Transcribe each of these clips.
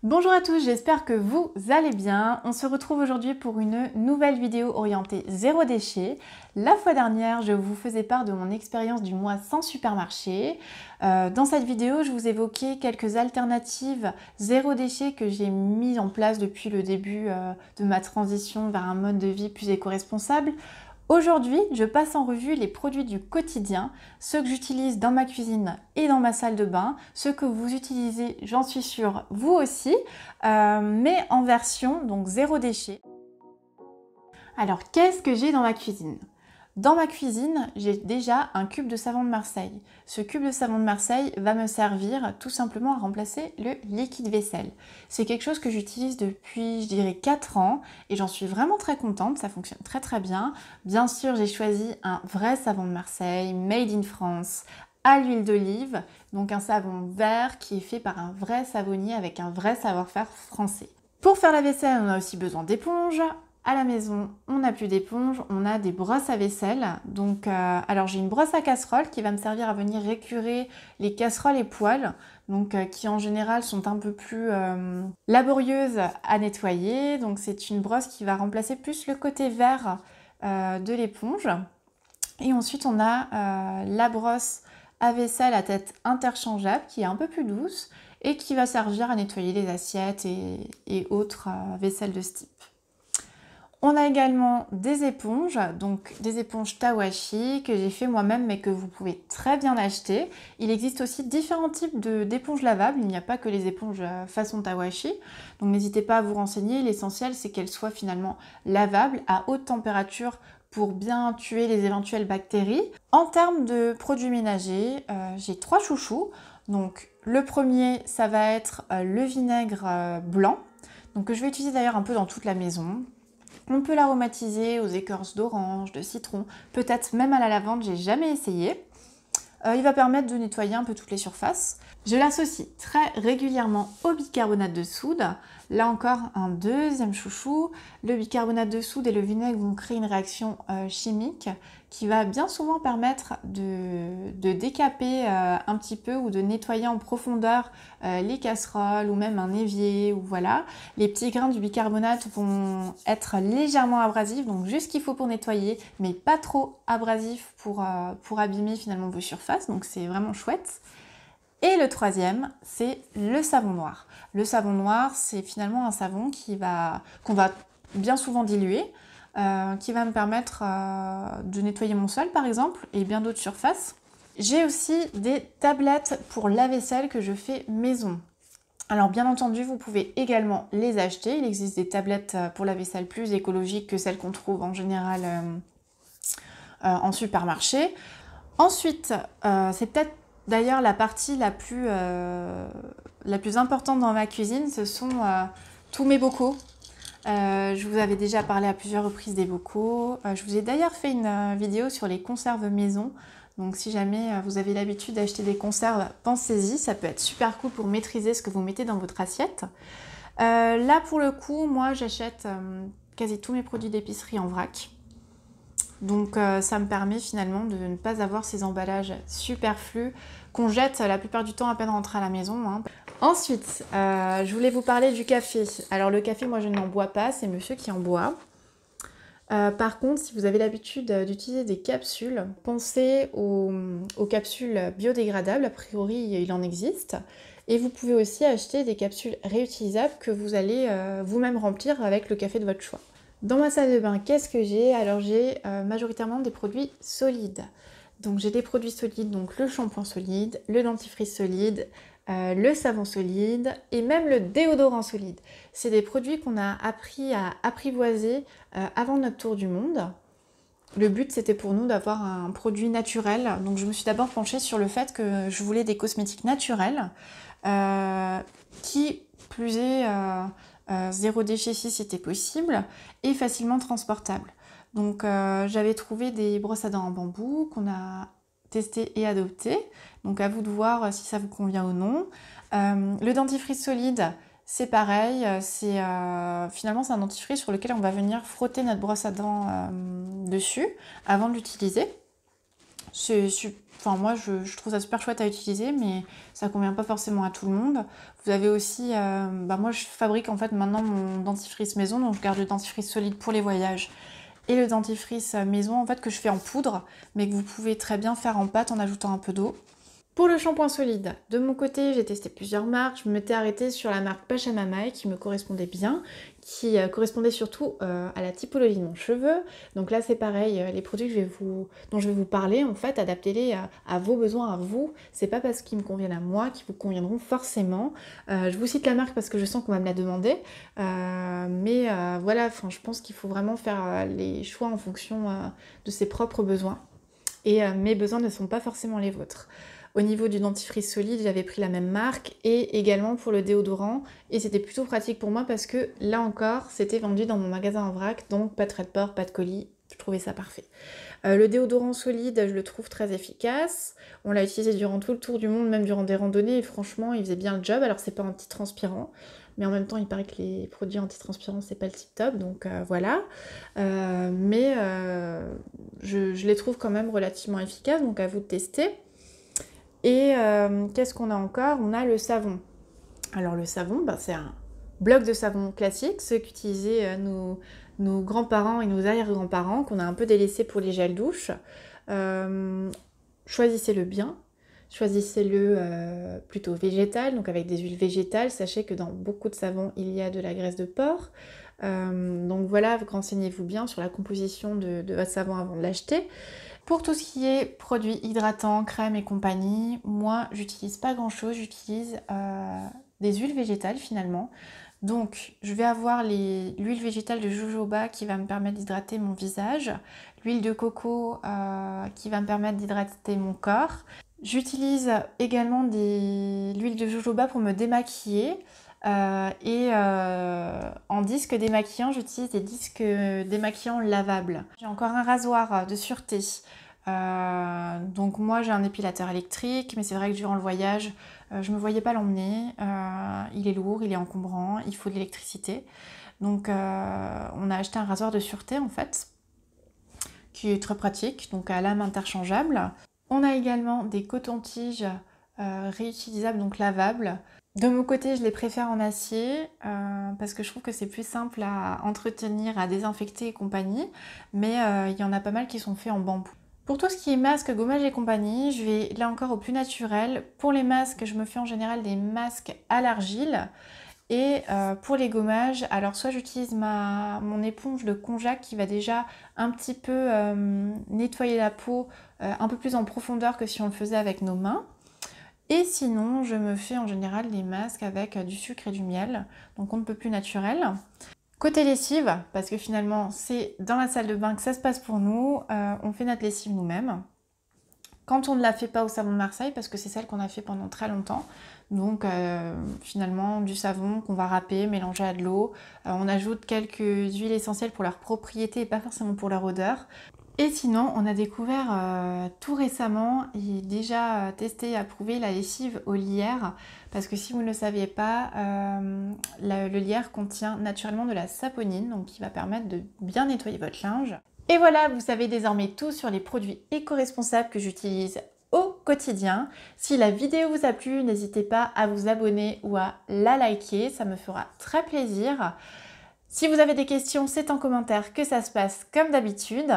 Bonjour à tous, j'espère que vous allez bien. On se retrouve aujourd'hui pour une nouvelle vidéo orientée zéro déchet. La fois dernière, je vous faisais part de mon expérience du mois sans supermarché. Dans cette vidéo, je vous évoquais quelques alternatives zéro déchet que j'ai mis en place depuis le début de ma transition vers un mode de vie plus éco-responsable. Aujourd'hui, je passe en revue les produits du quotidien, ceux que j'utilise dans ma cuisine et dans ma salle de bain, ceux que vous utilisez, j'en suis sûre, vous aussi, mais en version donc zéro déchet. Alors, qu'est-ce que j'ai dans ma cuisine ? Dans ma cuisine, j'ai déjà un cube de savon de Marseille. Ce cube de savon de Marseille va me servir tout simplement à remplacer le liquide vaisselle. C'est quelque chose que j'utilise depuis, je dirais, 4 ans et j'en suis vraiment très contente, ça fonctionne très très bien. Bien sûr, j'ai choisi un vrai savon de Marseille, made in France, à l'huile d'olive, donc un savon vert qui est fait par un vrai savonnier avec un vrai savoir-faire français. Pour faire la vaisselle, on a aussi besoin d'éponges. À la maison, on n'a plus d'éponge, on a des brosses à vaisselle. Donc, alors j'ai une brosse à casserole qui va me servir à venir récurer les casseroles et poêles, donc qui en général sont un peu plus laborieuses à nettoyer. Donc c'est une brosse qui va remplacer plus le côté vert de l'éponge. Et ensuite on a la brosse à vaisselle à tête interchangeable qui est un peu plus douce et qui va servir à nettoyer les assiettes et autres vaisselles de ce type. On a également des éponges, donc des éponges Tawashi que j'ai fait moi-même mais que vous pouvez très bien acheter. Il existe aussi différents types d'éponges lavables, il n'y a pas que les éponges façon Tawashi, donc n'hésitez pas à vous renseigner. L'essentiel c'est qu'elles soient finalement lavables à haute température pour bien tuer les éventuelles bactéries. En termes de produits ménagers, j'ai 3 chouchous. Donc le premier ça va être le vinaigre blanc, donc que je vais utiliser d'ailleurs un peu dans toute la maison. On peut l'aromatiser aux écorces d'orange, de citron, peut-être même à la lavande, j'ai jamais essayé. Il va permettre de nettoyer un peu toutes les surfaces. Je l'associe très régulièrement au bicarbonate de soude. Là encore, un deuxième chouchou. Le bicarbonate de soude et le vinaigre vont créer une réaction chimique qui va bien souvent permettre de décaper un petit peu ou de nettoyer en profondeur les casseroles ou même un évier. Ou voilà. Les petits grains du bicarbonate vont être légèrement abrasifs, donc juste ce qu'il faut pour nettoyer, mais pas trop abrasif pour abîmer finalement vos surfaces, donc c'est vraiment chouette. Et le troisième, c'est le savon noir. Le savon noir, c'est finalement un savon qu'on va bien souvent diluer, qui va me permettre de nettoyer mon sol par exemple, et bien d'autres surfaces. J'ai aussi des tablettes pour la vaisselle que je fais maison. Alors bien entendu, vous pouvez également les acheter. Il existe des tablettes pour la vaisselle plus écologiques que celles qu'on trouve en général en supermarché. Ensuite, c'est peut-être d'ailleurs la partie la plus importante dans ma cuisine, ce sont tous mes bocaux. Je vous avais déjà parlé à plusieurs reprises des bocaux. Je vous ai d'ailleurs fait une vidéo sur les conserves maison. Donc si jamais vous avez l'habitude d'acheter des conserves, pensez-y, ça peut être super cool pour maîtriser ce que vous mettez dans votre assiette. Là pour le coup, moi j'achète quasi tous mes produits d'épicerie en vrac. Donc ça me permet finalement de ne pas avoir ces emballages superflus qu'on jette la plupart du temps à peine rentré à la maison. Hein. Ensuite, je voulais vous parler du café. Alors le café, moi je n'en bois pas, c'est monsieur qui en boit. Par contre, si vous avez l'habitude d'utiliser des capsules, pensez aux capsules biodégradables, a priori il en existe. Et vous pouvez aussi acheter des capsules réutilisables que vous allez vous-même remplir avec le café de votre choix. Dans ma salle de bain, qu'est-ce que j'ai? Alors j'ai majoritairement des produits solides. Donc j'ai des produits solides, donc le shampoing solide, le dentifrice solide, le savon solide et même le déodorant solide. C'est des produits qu'on a appris à apprivoiser avant notre tour du monde. Le but c'était pour nous d'avoir un produit naturel. Donc je me suis d'abord penchée sur le fait que je voulais des cosmétiques naturels qui plus est zéro déchet si c'était possible et facilement transportable. Donc j'avais trouvé des brosses à dents en bambou qu'on a testé et adopté. Donc à vous de voir si ça vous convient ou non. Le dentifrice solide, c'est pareil. Finalement c'est un dentifrice sur lequel on va venir frotter notre brosse à dents dessus avant de l'utiliser. Enfin, moi, je trouve ça super chouette à utiliser, mais ça convient pas forcément à tout le monde. Vous avez aussi... moi, je fabrique en fait maintenant mon dentifrice maison, donc je garde le dentifrice solide pour les voyages et le dentifrice maison en fait que je fais en poudre, mais que vous pouvez très bien faire en pâte en ajoutant un peu d'eau. Pour le shampoing solide, de mon côté, j'ai testé plusieurs marques. Je m'étais arrêtée sur la marque Pachamamaï qui me correspondait bien, qui correspondait surtout à la typologie de mon cheveu. Donc là, c'est pareil, les produits dont je vais vous parler, en fait, adaptez-les à vos besoins, à vous. C'est pas parce qu'ils me conviennent à moi qu'ils vous conviendront forcément. Je vous cite la marque parce que je sens qu'on va me la demander. Voilà, je pense qu'il faut vraiment faire les choix en fonction de ses propres besoins. Et mes besoins ne sont pas forcément les vôtres. Au niveau du dentifrice solide, j'avais pris la même marque et également pour le déodorant. Et c'était plutôt pratique pour moi parce que là encore, c'était vendu dans mon magasin en vrac, donc pas de frais de port, pas de colis. Je trouvais ça parfait. Le déodorant solide, je le trouve très efficace. On l'a utilisé durant tout le tour du monde, même durant des randonnées, et franchement, il faisait bien le job. Alors, c'est pas antitranspirant, mais en même temps, il paraît que les produits antitranspirants, c'est pas le tip top, donc voilà. Je les trouve quand même relativement efficaces, donc à vous de tester. Et qu'est-ce qu'on a encore? On a le savon. Alors le savon, c'est un bloc de savon classique, ceux qu'utilisaient nos grands-parents et nos arrière-grands-parents, qu'on a un peu délaissé pour les gels douche. Choisissez-le bien. Choisissez-le plutôt végétal, donc avec des huiles végétales. Sachez que dans beaucoup de savons, il y a de la graisse de porc. Donc voilà, renseignez-vous bien sur la composition de votre savon avant de l'acheter. Pour tout ce qui est produits hydratants, crèmes et compagnie, moi j'utilise pas grand chose, j'utilise des huiles végétales finalement. Donc je vais avoir l'huile végétale de jojoba qui va me permettre d'hydrater mon visage, l'huile de coco qui va me permettre d'hydrater mon corps. J'utilise également l'huile de jojoba pour me démaquiller. En disque démaquillant, j'utilise des disques démaquillants lavables. J'ai encore un rasoir de sûreté. Donc moi j'ai un épilateur électrique, mais c'est vrai que durant le voyage, je ne me voyais pas l'emmener. Il est lourd, il est encombrant, il faut de l'électricité. Donc on a acheté un rasoir de sûreté en fait, qui est très pratique, donc à lame interchangeable. On a également des cotons-tiges réutilisables, donc lavables. De mon côté, je les préfère en acier parce que je trouve que c'est plus simple à entretenir, à désinfecter et compagnie. Mais il y en a pas mal qui sont faits en bambou. Pour tout ce qui est masque, gommage et compagnie, je vais là encore au plus naturel. Pour les masques, je me fais en général des masques à l'argile. Et pour les gommages, alors soit j'utilise mon éponge de konjac qui va déjà un petit peu nettoyer la peau un peu plus en profondeur que si on le faisait avec nos mains. Et sinon, je me fais en général des masques avec du sucre et du miel, donc on ne peut plus naturel. Côté lessive, parce que finalement c'est dans la salle de bain que ça se passe pour nous, on fait notre lessive nous-mêmes. Quand on ne la fait pas au savon de Marseille, parce que c'est celle qu'on a fait pendant très longtemps, donc finalement du savon qu'on va râper, mélanger à de l'eau, on ajoute quelques huiles essentielles pour leur propriété et pas forcément pour leur odeur. Et sinon, on a découvert tout récemment et déjà testé et approuvé la lessive au lierre, parce que si vous ne le saviez pas, le lierre contient naturellement de la saponine, donc qui va permettre de bien nettoyer votre linge. Et voilà, vous savez désormais tout sur les produits éco-responsables que j'utilise au quotidien. Si la vidéo vous a plu, n'hésitez pas à vous abonner ou à la liker, ça me fera très plaisir. Si vous avez des questions, c'est en commentaire que ça se passe comme d'habitude.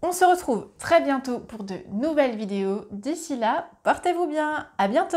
On se retrouve très bientôt pour de nouvelles vidéos. D'ici là, portez-vous bien. À bientôt!